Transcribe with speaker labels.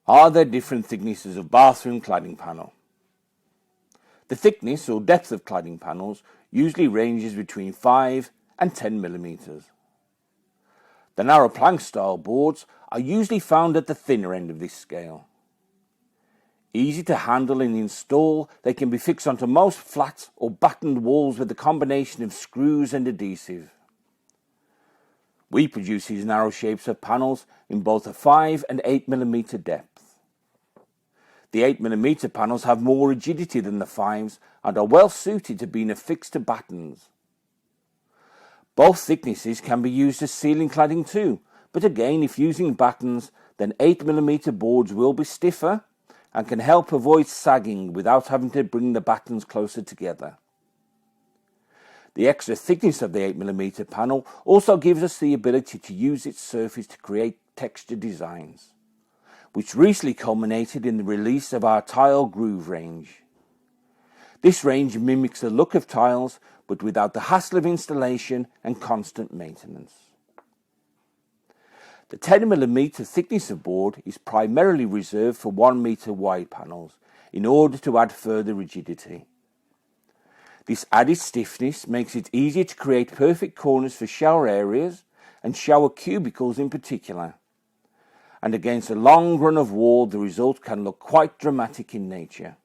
Speaker 1: Are there different thicknesses of bathroom cladding panel? The thickness or depth of cladding panels usually ranges between 5 and 10 millimeters. The narrow plank style boards are usually found at the thinner end of this scale. Easy to handle and install, they can be fixed onto most flat or battened walls with a combination of screws and adhesive. We produce these narrow shapes of panels in both a 5 and 8 millimeter depth. The 8 millimeter panels have more rigidity than the 5s and are well suited to being affixed to battens. Both thicknesses can be used as ceiling cladding too, but again, if using battens, then 8 millimeter boards will be stiffer and can help avoid sagging without having to bring the battens closer together. The extra thickness of the 8 millimeter panel also gives us the ability to use its surface to create texture designs, which recently culminated in the release of our tile groove range. This range mimics the look of tiles, but without the hassle of installation and constant maintenance. The 10 millimeter thickness of board is primarily reserved for 1 meter wide panels in order to add further rigidity. This added stiffness makes it easier to create perfect corners for shower areas and shower cubicles in particular. And against a long run of wall, the result can look quite dramatic in nature.